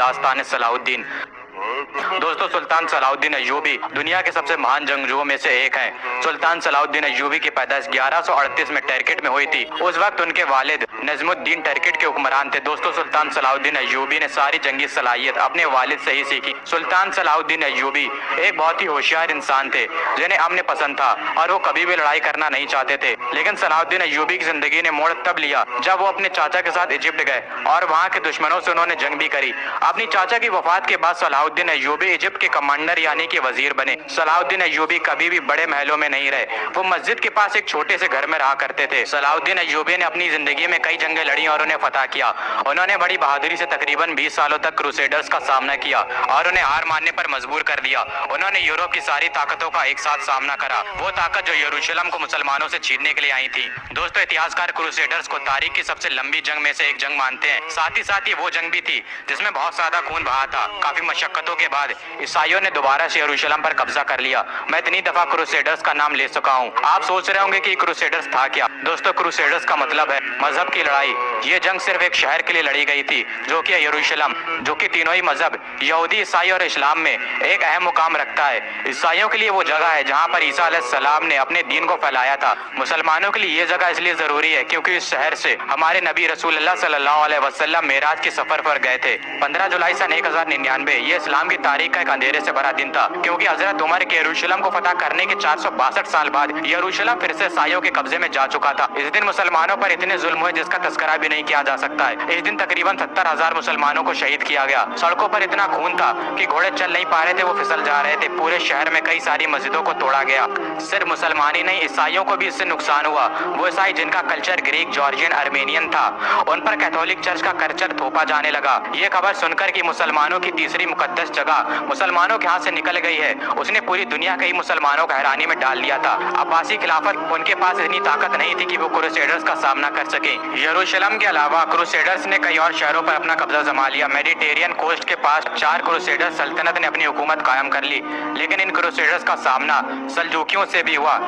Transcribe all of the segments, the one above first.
दास्तान सलाहुद्दीन। दोस्तों, सुल्तान सलाहुद्दीन अय्यूबी दुनिया के सबसे महान जंगजुओं में से एक हैं। सुल्तान सलाहुद्दीन अय्यूबी की पैदाइश 1138 में टर्किट में हुई थी। उस वक्त उनके वालिद नजमुद्दीन टर्किट के हुक्मरान थे। दोस्तों, सुल्तान सलाहुद्दीन अय्यूबी ने सारी जंगी सलाहियत अपने वालिद से ही सीखी। सुल्तान सलाहुद्दीन अय्यूबी एक बहुत ही होशियार इंसान थे जिन्हें अमन पसंद था और वो कभी भी लड़ाई करना नहीं चाहते थे। लेकिन सलाहुद्दीन अय्यूबी की जिंदगी ने मोड़ तब लिया जब वो अपने चाचा के साथ इजिप्ट गए और वहाँ के दुश्मनों से उन्होंने जंग भी करी। अपनी चाचा की वफात के बाद सलाहुद्दीन अय्यूबी इजिप्ट के कमांडर यानी कि वजीर बने। सलाहुद्दीन अय्यूबी कभी भी बड़े महलों में नहीं रहे, वो मस्जिद के पास एक छोटे से घर में रहा करते थे। सलाहुद्दीन अय्यूबी ने अपनी जिंदगी में कई जंगें लड़ी और उन्हें फतह किया। उन्होंने बड़ी बहादुरी से तकरीबन 20 सालों तक क्रूसेडर्स का सामना किया और उन्हें हार मानने पर मजबूर कर दिया। उन्होंने यूरोप की सारी ताकतों का एक साथ सामना करा, वो ताकत जो यरूशलेम को मुसलमानों से छीनने के लिए आई थी। दोस्तों, इतिहासकार क्रूसेडर्स को तारीख की सबसे लंबी जंग में से एक जंग मानते हैं। साथ ही वो जंग भी थी जिसमें बहुत ज्यादा खून बहा था। काफी मशक्कतों के बाद ईसाइयों ने दोबारा से यरूशलेम पर कब्जा कर लिया। मैं इतनी दफा क्रूसेडर्स का नाम ले चुका हूँ, आप सोच रहे होंगे कि क्रूसेडर्स था क्या। दोस्तों, क्रूसेडर्स का मतलब है मजहब की लड़ाई। ये जंग सिर्फ एक शहर के लिए लड़ी गई थी जो कि यरूशलेम, जो कि तीनों ही मजहब यहूदी, ईसाई और इस्लाम में एक अहम मुकाम रखता है। ईसाइयों के लिए वो जगह है जहाँ पर ईसा अलैहिस्सलाम ने अपने दीन को फैलाया था। मुसलमानों के लिए ये जगह इसलिए जरूरी है क्योंकि इस शहर से हमारे नबी रसूलुल्लाह सल्लल्लाहु अलैहि वसल्लम मेराज के सफर पर गए थे। 15 जुलाई सन 1099 ये इस्लाम की तारीख का एक अंधेरे से भरा दिन था क्योंकि हजरत उमर के यरूशलेम को फतह करने के 462 साल बाद यरूशलेम फिर से ईसाइयों के कब्जे में जा चुका था। इस दिन मुसलमानों पर इतने जुल्म हुए जिसका तस्करा भी नहीं किया जा सकता है। इस दिन तकरीबन 70,000 मुसलमानों को शहीद किया गया। सड़कों पर इतना खून था कि घोड़े चल नहीं पा रहे थे, वो फिसल जा रहे थे। पूरे शहर में कई सारी मस्जिदों को तोड़ा गया। सिर्फ मुसलमान ही नहीं, ईसाइयों को भी इससे नुकसान हुआ। वो ईसाई जिनका कल्चर ग्रीक, जॉर्जियन, आर्मेनियन था, उन पर कैथोलिक चर्च का कल्चर थोपा जाने लगा। ये खबर सुनकर कि मुसलमानों की तीसरी मुकद्दस जगह मुसलमानों के हाथ से निकल गई है, उसने पूरी दुनिया के ही मुसलमानों को हैरानी में डाल दिया था। अब्बासी खिलाफत उनके पास इतनी ताकत नहीं थी कि वो क्रूसेडर्स का सामना कर सके। यरूशलेम के अलावा क्रूसेडर्स ने कई और शहरों पर अपना कब्जा जमा लिया। मेडिटेरियन कोस्ट के पास 4 क्रूसेडर सल्तनत ने अपनी हुकूमत कायम कर ली, लेकिन इन क्रूसेडर्स का सामना सल्जूकियों से भी हुआ।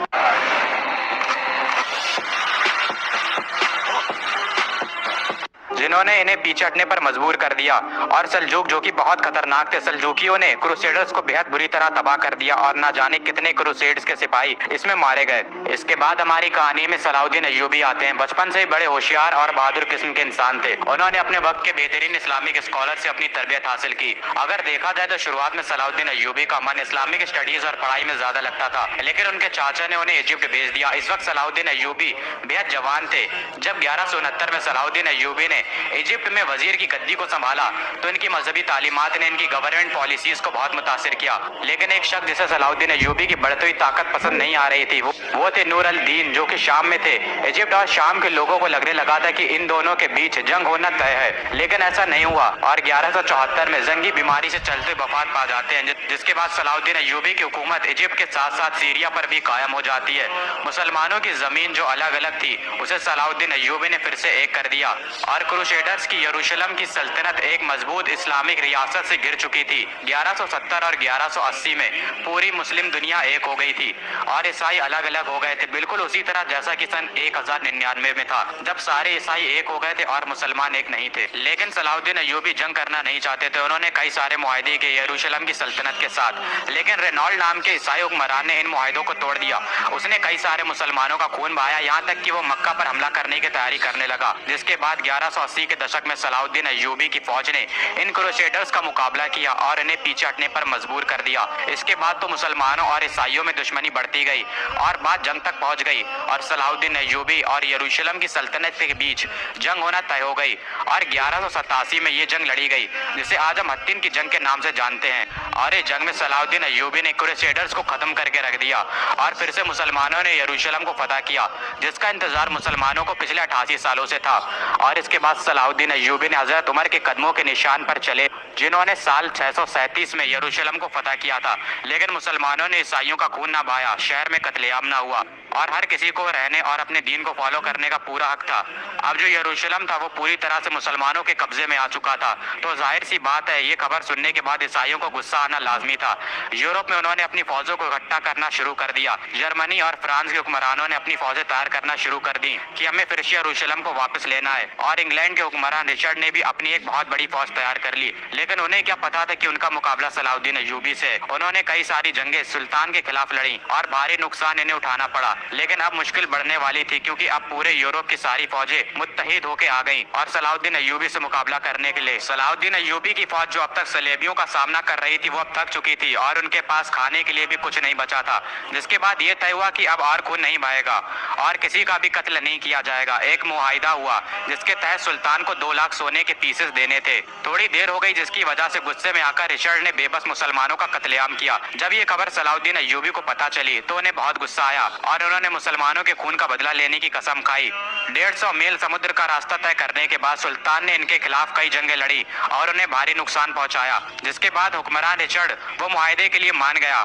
जिन्होंने इन्हें पीछे हटने पर मजबूर कर दिया। और सल्जूक जो कि बहुत खतरनाक थे, सल्जूकियों ने क्रूसेडर्स को बेहद बुरी तरह तबाह कर दिया और ना जाने कितने क्रूसेड्स के सिपाही इसमें मारे गए। इसके बाद हमारी कहानी में सलाहुद्दीन अय्यूबी आते हैं। बचपन से ही बड़े होशियार और बहादुर किस्म के इंसान थे। उन्होंने अपने वक्त के बेहतरीन इस्लामिक स्कॉलर से अपनी तरबियत हासिल की। अगर देखा जाए तो शुरुआत में सलाहुद्दीन अय्यूबी का मन इस्लामिक स्टडीज और पढ़ाई में ज्यादा लगता था, लेकिन उनके चाचा ने उन्हें इजिप्ट भेज दिया। इस वक्त सलाहुद्दीन अय्यूबी बेहद जवान थे। जब 1169 में सलाहुद्दीन अय्यूबी ने इजिप्ट में वजीर की गद्दी को संभाला तो इनकी मजहबी तालीमात ने इनकी गवर्नमेंट पॉलिसीज को बहुत मुतासिर किया। लेकिन एक शख्स जिसे सलाहुद्दीन अय्यूबी की बढ़ती हुई ताकत पसंद नहीं आ रही थी, वो थे नूर अल दीन, जो कि शाम में थे। इजिप्ट और शाम के लोगों को लगने लगा था कि इन दोनों के बीच जंग होना तय है, लेकिन ऐसा नहीं हुआ और 1174 में जंगी बीमारी से चलते वफात पा जाते हैं, जिसके बाद सलाहुद्दीन अय्यूबी की हुकूमत इजिप्ट के साथ साथ सीरिया पर भी कायम हो जाती है। मुसलमानों की जमीन जो अलग अलग थी उसे सलाहुद्दीन अय्यूबी ने फिर से एक कर दिया और क्रूसेडर्स की यरूशलेम की सल्तनत एक मजबूत इस्लामिक रियासत से गिर चुकी थी। 1170 और 1180 में पूरी मुस्लिम दुनिया एक हो गई थी और ईसाई अलग अलग हो गए थे, बिल्कुल उसी तरह जैसा कि सन 1099 में था, जब सारे ईसाई एक हो गए थे और मुसलमान एक नहीं थे। लेकिन सलाहुद्दीन अय्यूबी जंग करना नहीं चाहते थे। उन्होंने कई सारे मुआहदे किए यरूशलेम की सल्तनत के साथ, लेकिन रेनॉल्ड नाम के ईसाई हुक्मरान ने इन मुआहदों को तोड़ दिया। उसने कई सारे मुसलमानों का खून बहाया, यहाँ तक कि वो मक्का पर हमला करने की तैयारी करने लगा। जिसके बाद 1180 के दशक में सलाहुद्दीन अय्यूबी की फौज ने इन क्रूसेडर्स का मुकाबला किया और इन्हें पीछे हटने पर मजबूर कर दिया। इसके बाद तो मुसलमानों और ईसाइयों में दुश्मनी बढ़ती गई और बात जंग तक पहुंच गई और सलाहुद्दीन अय्यूबी और यरूशलेम की सल्तनत के बीच जंग होना तय हो गई और 1187 में ये जंग लड़ी गई, जिसे आज हम हत्तीन की जंग के नाम से जानते हैं। और इस जंग में सलाहुद्दीन अय्यूबी ने क्रूसेडर्स को खत्म करके रख दिया और फिर से मुसलमानों ने यरूशलेम को फतह किया, जिसका इंतजार मुसलमानों को पिछले 88 सालों से था। और इसके बाद सलाहुद्दीन अय्यूबी ने हजरत उमर के कदमों के निशान पर चले, जिन्होंने साल 637 में यरूशलेम को फतह किया था। लेकिन मुसलमानों ने ईसाइयों का खून ना बहाया, शहर में कत्लेआम ना हुआ और हर किसी को रहने और अपने दीन को फॉलो करने का पूरा हक था। अब जो यरूशलेम था वो पूरी तरह से मुसलमानों के कब्जे में आ चुका था, तो जाहिर सी बात है ये खबर सुनने के बाद ईसाइयों को गुस्सा आना लाजमी था। यूरोप में उन्होंने अपनी फौजों को इकट्ठा करना शुरू कर दिया। जर्मनी और फ्रांस के हुक्मरानों ने अपनी फौजें तैयार करना शुरू कर दी कि हमें फिर से यरूशलेम को वापस लेना है। और इंग्लैंड بیزنटाइन के हुक्मरान रिचर्ड ने भी अपनी एक बहुत बड़ी फौज तैयार कर ली, लेकिन उन्हें क्या पता था कि उनका मुकाबला सलाउद्दीन अय्यूबी से। उन्होंने कई सारी जंगें सुल्तान के खिलाफ लड़ी और भारी नुकसान इन्हें उठाना पड़ा, लेकिन अब मुश्किल बढ़ने वाली थी क्योंकि अब पूरे यूरोप की सारी फौजें मुत्तहिद होकर आ गईं और सलाउद्दीन अय्यूबी से मुकाबला करने के लिए। सलाउद्दीन अय्यूबी की फौज जो अब तक सलेबियों का सामना कर रही थी वो अब थक चुकी थी और उनके पास खाने के लिए भी कुछ नहीं बचा था, जिसके बाद ये तय हुआ कि अब और खून नहीं बहेगा और किसी का भी कत्ल नहीं किया जाएगा। एक मुआहिदा हुआ जिसके तहत सुल्तान को 2 लाख सोने के पीसेस देने थे। थोड़ी देर हो गई जिसकी वजह से गुस्से में आकर रिचर्ड ने बेबस मुसलमानों का कत्लेआम किया। जब ये खबर सलाउद्दीन अय्यूबी को पता चली तो उन्हें बहुत गुस्सा आया और उन्होंने मुसलमानों के खून का बदला लेने की कसम खाई। 150 मील समुद्र का रास्ता तय करने के बाद सुल्तान ने इनके खिलाफ कई जंगें लड़ी और उन्हें भारी नुकसान पहुंचाया, जिसके बाद हुक्मरान रिचर्ड वो मुआहिदे के लिए मान गया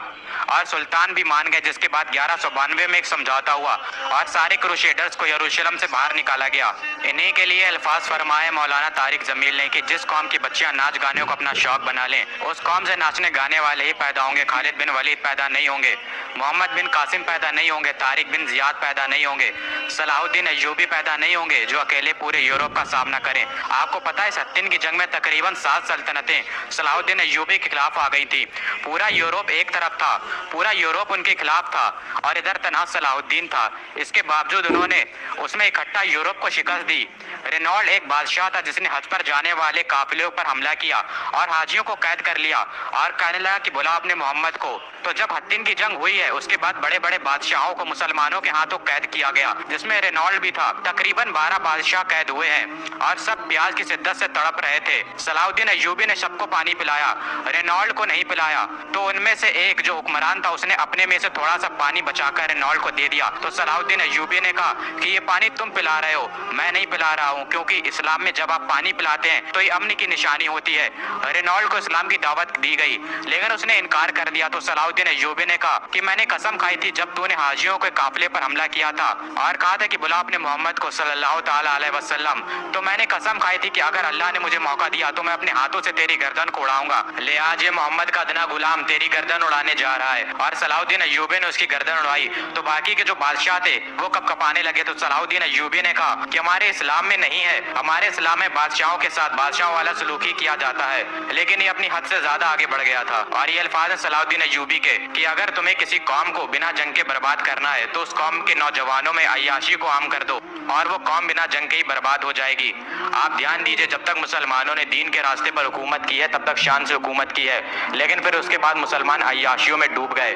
और सुल्तान भी मान गए, जिसके बाद 1192 में एक समझौता हुआ और सारे क्रूसेडर्स को यरूशलेम से बाहर निकाला गया। इन्हीं के लिए अल्फाज फरमाए मौलाना तारिक जमील ने कि जिस कौम की बच्चियां नाच गाने को अपना शौक बना लें उस कौम से नाचने गाने वाले ही पैदा होंगे। खालिद बिन वलीद पैदा नहीं होंगे, मोहम्मद बिन कासिम पैदा नहीं होंगे, तारिक बिन जियाद पैदा नहीं होंगे, सलाहुद्दीन अय्यूबी पैदा नहीं होंगे जो अकेले पूरे यूरोप का सामना करें। आपको पता है सत्तीन की जंग में तकरीबन 7 सल्तनतें सलाहुद्दीन अय्यूबी के खिलाफ आ गई थी। पूरा यूरोप एक तरफ था, पूरा यूरोप उनके खिलाफ था और इधर तनहा सलाहुद्दीन था। इसके बावजूद उन्होंने उसमें इकट्ठा यूरोप को शिकस्त दी। रेनॉल्ड एक बादशाह था जिसने हज पर जाने वाले काफिलों पर हमला किया और हाजियों को कैद कर लिया और कहने लगा कि बुला अपने मोहम्मद को। तो जब हत्तीन की जंग हुई है उसके बाद बड़े बड़े बादशाहों को मुसलमानों के हाथों कैद किया गया, जिसमें रेनॉल्ड भी था। तकरीबन 12 बादशाह कैद हुए हैं और सब प्याज की शिद्दत से तड़प रहे थे। सलाहुद्दीन अय्यूबी ने सबको पानी पिलाया, रेनॉल्ड को नहीं पिलाया। तो उनमें से एक जो हुक्मरान था उसने अपने में से थोड़ा सा पानी बचाकर रेनॉल्ड को दे दिया। तो सलाहुद्दीन अय्यूबी ने कहा कि ये पानी तुम पिला रहे हो, मैं नहीं पिला रहा हूँ, क्योंकि इस्लाम में जब आप पानी पिलाते हैं तो ये अमन की निशानी होती है। रेनॉल्ड को इस्लाम की दावत दी गई लेकिन उसने इनकार कर दिया। तो सलाहुद्दीन अय्यूबी ने कहा कि मैंने कसम खाई थी जब तूने हाजियों के काफिले पर हमला किया था और कहा था कि बुला अपने मोहम्मद को सल्लल्लाहु ताला अलैहि वसल्लम, तो मैंने कसम खाई थी कि अगर अल्लाह ने मुझे मौका दिया तो मैं अपने हाथों से तेरी गर्दन को उड़ाऊंगा। ले आज ये मोहम्मद का अदना गुलाम तेरी गर्दन उड़ाने जा रहा है। और सलाहुद्दीन अय्यूबी ने उसकी गर्दन उड़ाई तो बाकी के जो बादशाह थे वो कपकपाने लगे। तो सलाहुद्दीन अय्यूबी ने कहा कि हमारे इस्लाम में नहीं है, हमारे इस्लाम में बादशाहों के साथ बादशाहों वाला सलूकी किया जाता है। लेकिन ये अपनी हद से ज्यादा आगे बढ़ गया था। और ये अल्फाज है सलाहुद्दीन अय्यूबी के कि अगर तुम्हें किसी कौम को बिना जंग के बर्बाद करना है तो उस कौम के नौजवानों में अय्याशी को आम कर दो और वो कौम बिना जंग के ही बर्बाद हो जाएगी। आप ध्यान दीजिए, जब तक मुसलमानों ने दीन के रास्ते पर हुकूमत की है तब तक शान से हुकूमत की है, लेकिन फिर उसके बाद मुसलमान अय्याशियों में डूब गए।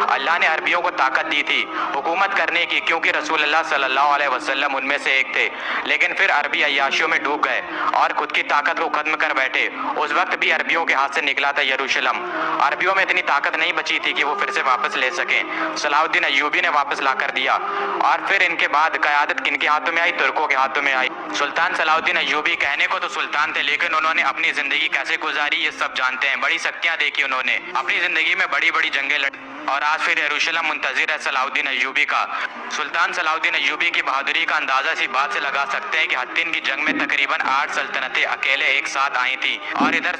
अल्लाह ने अरबियों को ताकत दी थी हुकूमत करने की क्योंकि रसूलुल्लाह सल्लल्लाहु अलैहि वसल्लम उनमें से एक थे, लेकिन फिर अरबी अय्याशियों में डूब गए और खुद की ताकत को खत्म कर बैठे। उस वक्त भी अरबियों के हाथ से निकला था यरूशलेम। अरबियों में इतनी ताकत नहीं बची थी कि वो फिर से वापस ले सकें। सलाहुद्दीन अय्यूबी ने वापस ला कर दिया और फिर इनके बाद क़यादत किनके हाथों में आई? तुर्कों के हाथों में आई। सुल्तान सलाहुद्दीन अय्यूबी कहने को तो सुल्तान थे लेकिन उन्होंने अपनी जिंदगी कैसे गुजारी ये सब जानते हैं। बड़ी शक्तियां देखी उन्होंने, अपनी जिंदगी में बड़ी बड़ी जंगें लड़ी और आज फिर यरूशलेम मुंतजिर है सलाहुद्दीन अय्यूबी का। सुल्तान सलाहुद्दीन अय्यूबी की बहादुरी का अंदाजा इसी बात से लगा सकते हैं कि हत्तीन की जंग में तकरीबन 8 सल्तनतें अकेले एक साथ आई थी और इधर